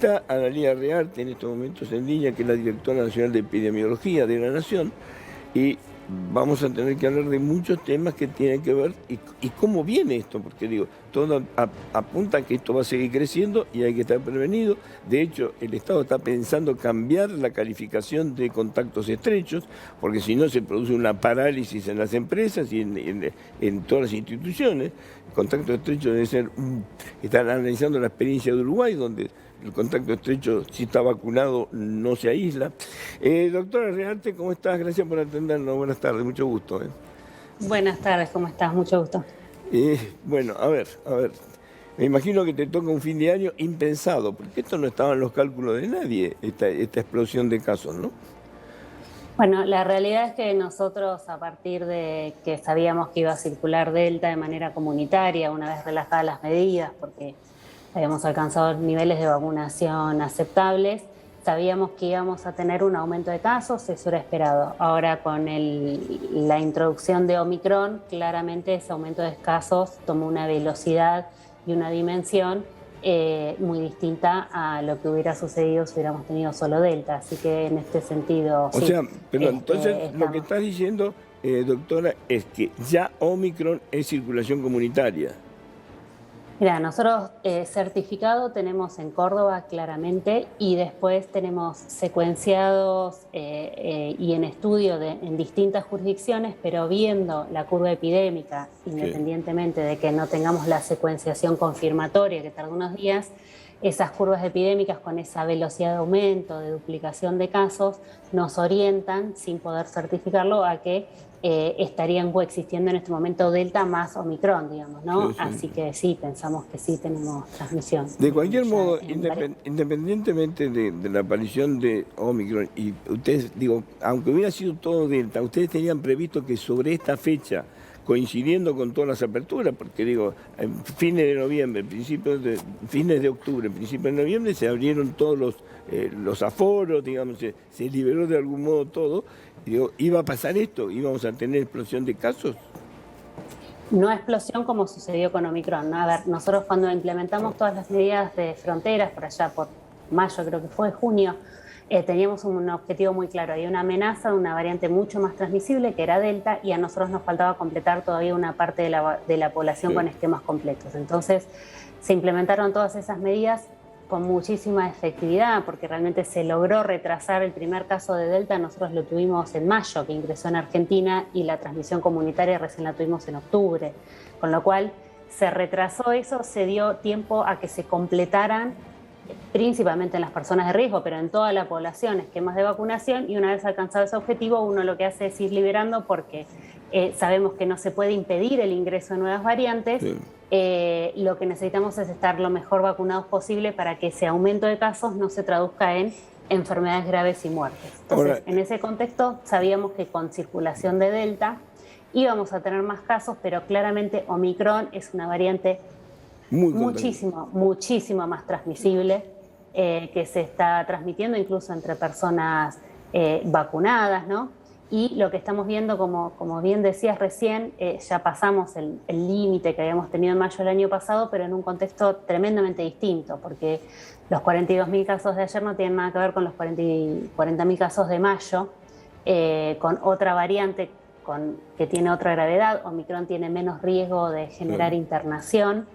Está Analía Rearte en estos momentos en línea, que es la directora nacional de epidemiología de la Nación, y vamos a tener que hablar de muchos temas que tienen que ver y cómo viene esto, porque digo, todo apunta a que esto va a seguir creciendo y hay que estar prevenido. De hecho, el Estado está pensando cambiar la calificación de contactos estrechos, porque si no se produce una parálisis en las empresas y en todas las instituciones. El contacto estrecho debe ser, están analizando la experiencia de Uruguay, donde el contacto estrecho, si está vacunado, no se aísla. Doctora Rearte, ¿cómo estás? Gracias por atendernos. Buenas tardes, mucho gusto. Buenas tardes, ¿cómo estás? Mucho gusto. Bueno, a ver. Me imagino que te toca un fin de año impensado, porque esto no estaba en los cálculos de nadie, esta explosión de casos, ¿no? Bueno, la realidad es que nosotros, a partir de que sabíamos que iba a circular Delta de manera comunitaria, una vez relajadas las medidas, porque habíamos alcanzado niveles de vacunación aceptables, sabíamos que íbamos a tener un aumento de casos, eso era esperado. Ahora, con la introducción de Omicron, claramente ese aumento de casos tomó una velocidad y una dimensión muy distinta a lo que hubiera sucedido si hubiéramos tenido solo Delta. Así que en este sentido, O sí. sea, pero entonces lo que estás diciendo, doctora, es que ya Omicron es circulación comunitaria. Mira, nosotros certificado tenemos en Córdoba claramente y después tenemos secuenciados y en estudio en distintas jurisdicciones, pero viendo la curva epidémica, independientemente de que no tengamos la secuenciación confirmatoria que tarda unos días, esas curvas epidémicas con esa velocidad de aumento, de duplicación de casos, nos orientan, sin poder certificarlo, a que estarían coexistiendo en este momento Delta más Omicron, digamos, ¿no? Sí. Así que sí, pensamos que sí tenemos transmisión. De cualquier modo, independientemente de la aparición de Omicron, y ustedes, digo, aunque hubiera sido todo Delta, ustedes tenían previsto que sobre esta fecha, coincidiendo con todas las aperturas, porque digo, en fines de noviembre, fines de octubre, principios de noviembre, se abrieron todos los aforos, digamos, se liberó de algún modo todo. Digo, ¿iba a pasar esto? ¿Íbamos a tener explosión de casos? No explosión como sucedió con Omicron, ¿no? A ver, nosotros cuando implementamos todas las medidas de fronteras, por allá por mayo, creo que fue, junio, teníamos un objetivo muy claro. Había una amenaza de una variante mucho más transmisible, que era Delta, y a nosotros nos faltaba completar todavía una parte de la población con esquemas completos. Entonces, se implementaron todas esas medidas con muchísima efectividad, porque realmente se logró retrasar el primer caso de Delta. Nosotros lo tuvimos en mayo, que ingresó en Argentina, y la transmisión comunitaria recién la tuvimos en octubre, con lo cual se retrasó eso, se dio tiempo a que se completaran, principalmente en las personas de riesgo, pero en toda la población, esquemas de vacunación, y una vez alcanzado ese objetivo, uno lo que hace es ir liberando, porque sabemos que no se puede impedir el ingreso de nuevas variantes. Sí. Lo que necesitamos es estar lo mejor vacunados posible para que ese aumento de casos no se traduzca en enfermedades graves y muertes. Entonces, Ahora, en ese contexto, sabíamos que con circulación de Delta íbamos a tener más casos, pero claramente Omicron es una variante muchísimo más transmisible, que se está transmitiendo incluso entre personas vacunadas, ¿no? Y lo que estamos viendo, como bien decías recién, ya pasamos el límite que habíamos tenido en mayo del año pasado, pero en un contexto tremendamente distinto, porque los 42.000 casos de ayer no tienen nada que ver con los 40.000 casos de mayo, con otra variante que tiene otra gravedad. Omicron tiene menos riesgo de generar internación,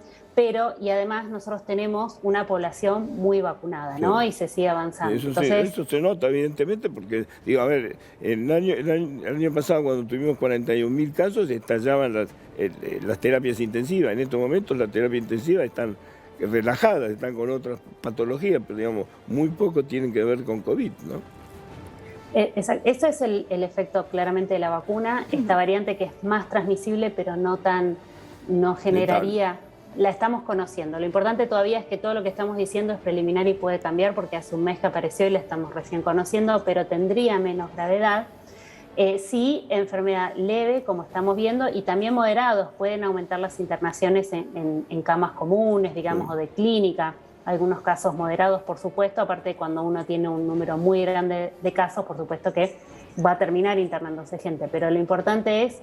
y además nosotros tenemos una población muy vacunada, ¿no? Y se sigue avanzando. Eso se nota, evidentemente, porque, digo, a ver, el año pasado, cuando tuvimos 41.000 casos, estallaban las terapias intensivas. En estos momentos las terapias intensivas están relajadas, están con otras patologías, pero, digamos, muy poco tienen que ver con COVID, ¿no? Eso es el efecto claramente de la vacuna. Esta variante que es más transmisible, pero no generaría... La estamos conociendo. Lo importante todavía es que todo lo que estamos diciendo es preliminar y puede cambiar, porque hace un mes que apareció y la estamos recién conociendo, pero tendría menos gravedad. Sí, enfermedad leve, como estamos viendo, y también moderados. Pueden aumentar las internaciones en camas comunes, digamos, o de clínica. Algunos casos moderados, por supuesto. Aparte, cuando uno tiene un número muy grande de casos, por supuesto que va a terminar internándose gente. Pero lo importante es,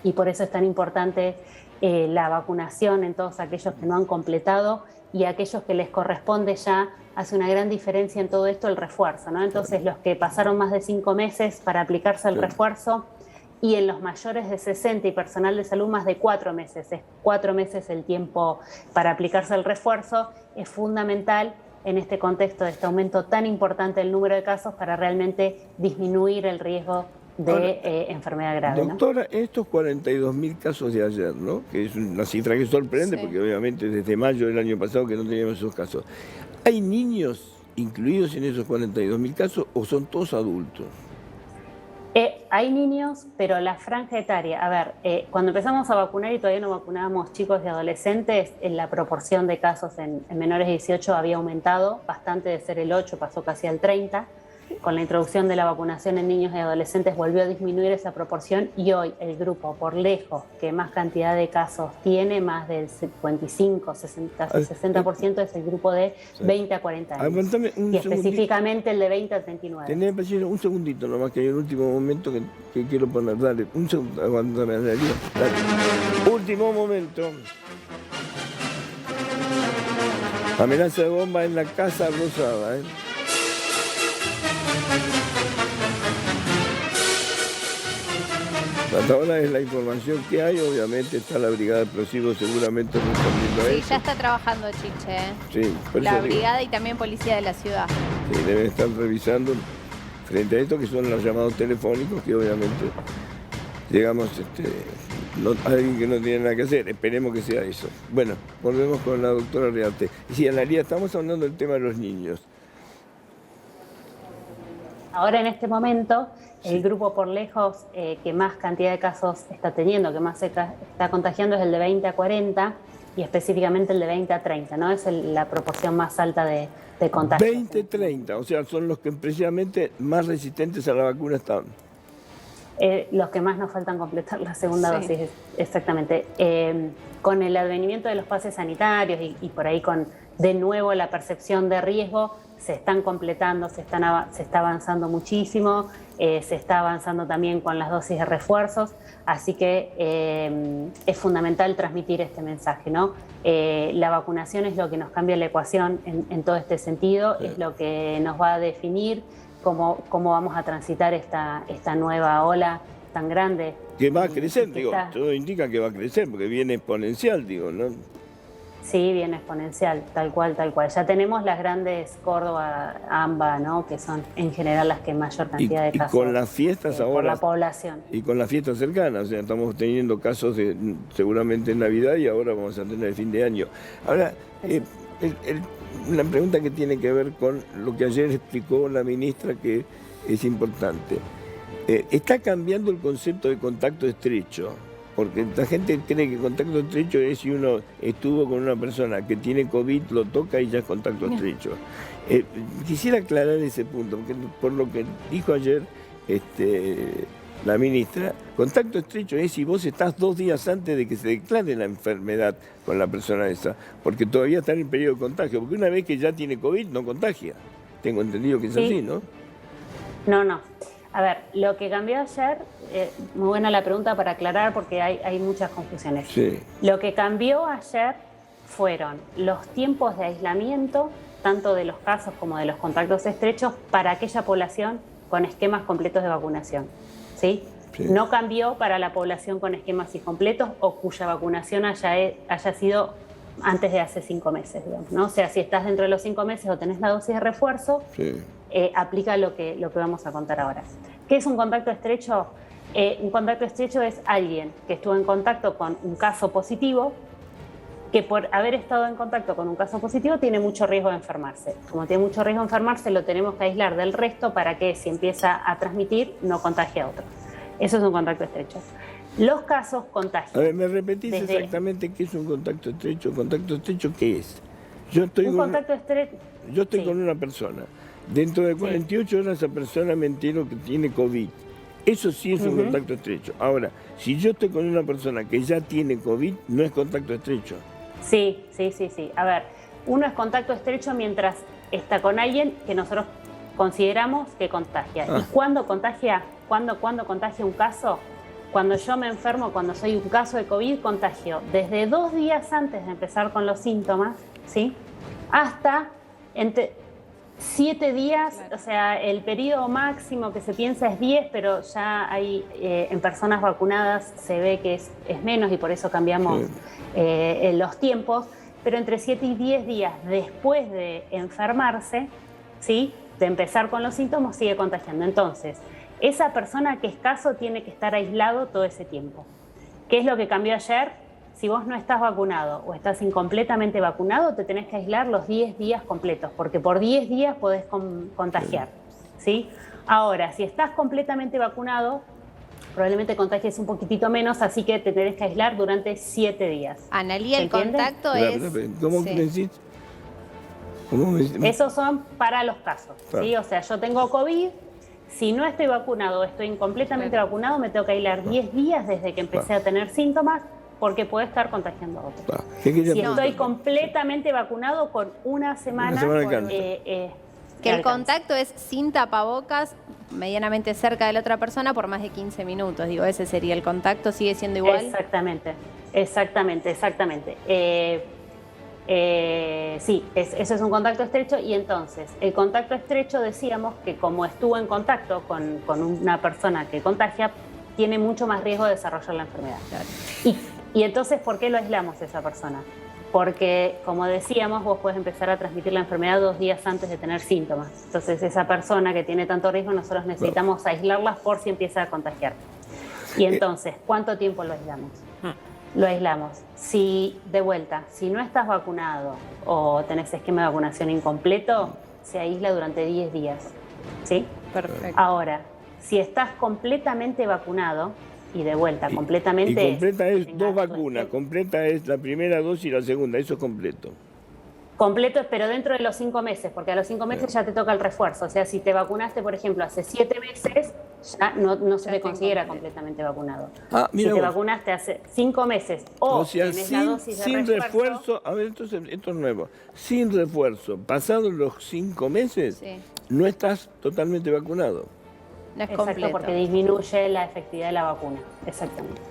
y por eso es tan importante la vacunación en todos aquellos que no han completado y aquellos que les corresponde ya hace una gran diferencia en todo esto el refuerzo, ¿no? Entonces, los que pasaron más de 5 meses para aplicarse el refuerzo, y en los mayores de 60 y personal de salud más de 4 meses. Es 4 meses el tiempo para aplicarse el refuerzo. Es fundamental en este contexto de este aumento tan importante del número de casos para realmente disminuir el riesgo de enfermedad grave. Doctora, ¿no? Estos 42.000 casos de ayer, ¿no? Que es una cifra que sorprende, porque obviamente desde mayo del año pasado que no teníamos esos casos. ¿Hay niños incluidos en esos 42.000 casos o son todos adultos? Hay niños, pero la franja etaria, a ver, cuando empezamos a vacunar y todavía no vacunábamos chicos y adolescentes, la proporción de casos en menores de 18 había aumentado bastante, de ser el 8 pasó casi al 30. Con la introducción de la vacunación en niños y adolescentes volvió a disminuir esa proporción y hoy el grupo por lejos que más cantidad de casos tiene, más del 55, 60, casi 60%, es el grupo de 20 a 40 años. Aguantame y específicamente el de 20 a 39. Tenés paciencia, un segundito nomás, que hay un último momento que quiero poner. Dale, un segundo, aguantame, dale. Último momento. Amenaza de bomba en la Casa Rosada, Hasta ahora es la información que hay, obviamente está la Brigada de Explosivos seguramente respondiendo a eso. Sí, ya está trabajando Chiche. Sí, la brigada y también policía de la ciudad. Sí, deben estar revisando frente a esto, que son los llamados telefónicos, que obviamente llegamos a alguien que no tiene nada que hacer. Esperemos que sea eso. Bueno, volvemos con la doctora Riarte. Sí, Analía, estamos hablando del tema de los niños. Ahora en este momento, el grupo por lejos que más cantidad de casos está teniendo, que más se está contagiando, es el de 20 a 40 y específicamente el de 20 a 30, ¿no? Es la proporción más alta de contagios. 20 a 30, o sea, son los que precisamente más resistentes a la vacuna están. Los que más nos faltan completar la segunda dosis, exactamente. Con el advenimiento de los pases sanitarios y por ahí con de nuevo la percepción de riesgo, se están completando, se está avanzando muchísimo, se está avanzando también con las dosis de refuerzos, así que es fundamental transmitir este mensaje, ¿no? La vacunación es lo que nos cambia la ecuación en todo este sentido, es lo que nos va a definir cómo vamos a transitar esta nueva ola tan grande. Que va a crecer, digo, todo indica que va a crecer, porque viene exponencial, digo, ¿no? Sí, viene exponencial, tal cual, tal cual. Ya tenemos las grandes Córdoba, AMBA, ¿no? Que son en general las que mayor cantidad de casos. Y con las fiestas ahora. Por la población. Y con las fiestas cercanas, o sea, estamos teniendo casos seguramente en Navidad y ahora vamos a tener el fin de año. Ahora, una pregunta que tiene que ver con lo que ayer explicó la ministra, que es importante. Está cambiando el concepto de contacto estrecho. Porque la gente cree que contacto estrecho es si uno estuvo con una persona que tiene COVID, lo toca y ya es contacto estrecho. Quisiera aclarar ese punto, porque por lo que dijo ayer la ministra, contacto estrecho es si vos estás 2 días antes de que se declare la enfermedad con la persona esa, porque todavía está en el periodo de contagio, porque una vez que ya tiene COVID no contagia. Tengo entendido que es así, ¿no? No. A ver, lo que cambió ayer, muy buena la pregunta para aclarar porque hay muchas confusiones. Sí. Lo que cambió ayer fueron los tiempos de aislamiento, tanto de los casos como de los contactos estrechos, para aquella población con esquemas completos de vacunación. ¿Sí? No cambió para la población con esquemas incompletos o cuya vacunación haya sido antes de hace 5 meses, digamos, ¿no? O sea, si estás dentro de los 5 meses o tenés la dosis de refuerzo, aplica lo que vamos a contar ahora. ¿Qué es un contacto estrecho? Un contacto estrecho es alguien que estuvo en contacto con un caso positivo, que por haber estado en contacto con un caso positivo tiene mucho riesgo de enfermarse. Como tiene mucho riesgo de enfermarse, lo tenemos que aislar del resto para que si empieza a transmitir no contagie a otros. Eso es un contacto estrecho. Los casos contagian. A ver, ¿me repetís exactamente qué es un contacto estrecho? ¿Contacto estrecho qué es? Yo estoy con una persona. Dentro de 48 horas esa persona me entero que tiene COVID. Eso sí es un contacto estrecho. Ahora, si yo estoy con una persona que ya tiene COVID, no es contacto estrecho. Sí. A ver, uno es contacto estrecho mientras está con alguien que nosotros consideramos que contagia. ¿Y cuándo contagia? ¿Cuándo contagia un caso? Cuando yo me enfermo, cuando soy un caso de COVID, contagio desde 2 días antes de empezar con los síntomas, ¿sí? Hasta 7 días, Claro. o sea, el periodo máximo que se piensa es 10, pero ya hay en personas vacunadas se ve que es menos y por eso cambiamos Sí. en los tiempos, pero entre 7 y 10 días después de enfermarse, ¿sí? De empezar con los síntomas, sigue contagiando. Entonces, esa persona que es caso tiene que estar aislado todo ese tiempo. ¿Qué es lo que cambió ayer? Si vos no estás vacunado o estás incompletamente vacunado, te tenés que aislar los 10 días completos, porque por 10 días podés contagiar, ¿sí? Ahora, si estás completamente vacunado, probablemente contagies un poquitito menos, así que te tenés que aislar durante 7 días. Analía, ¿Se el entiende? contacto Espera, es... espera, ¿cómo Sí. me decís? ¿Cómo me decís? Esos son para los casos, Claro. ¿sí? O sea, yo tengo COVID, si no estoy vacunado o estoy incompletamente Claro. vacunado, me tengo que aislar 10 días desde que empecé a tener síntomas, porque puede estar contagiando a otros. Ah, ¿qué quería Si preguntar? estoy completamente vacunado, con una semana, alcanza. Que me el alcanza. contacto es sin tapabocas, medianamente cerca de la otra persona por más de 15 minutos. Digo, ese sería el contacto, sigue siendo igual. Exactamente. Sí, eso es un contacto estrecho y entonces el contacto estrecho decíamos que como estuvo en contacto con una persona que contagia, tiene mucho más riesgo de desarrollar la enfermedad. Claro. Y entonces, ¿por qué lo aislamos a esa persona? Porque, como decíamos, vos podés empezar a transmitir la enfermedad 2 días antes de tener síntomas. Entonces, esa persona que tiene tanto riesgo, nosotros necesitamos aislarla por si empieza a contagiar. Y entonces, ¿cuánto tiempo lo aislamos? Lo aislamos. Si, de vuelta, si no estás vacunado o tenés esquema de vacunación incompleto, se aísla durante 10 días. ¿Sí? Perfecto. Ahora, si estás completamente vacunado, y de vuelta, completamente... Y completa es tengas 2 tu vacunas, esquema- completa es la primera dosis y la segunda, eso es completo. Completo, pero dentro de los 5 meses, porque a los 5 meses ya te toca el refuerzo. O sea, si te vacunaste, por ejemplo, hace 7 meses, ya no se Ya te está considera incompleto. completamente vacunado. Ah, Si mira te vos. vacunaste hace 5 meses o, O sea, tenés la sin, dosis de sin refuerzo, refuerzo, a ver, entonces, esto es nuevo, sin refuerzo, pasados los 5 meses, Sí. no estás totalmente vacunado. No es exacto, completo. porque disminuye la efectividad de la vacuna. Exactamente.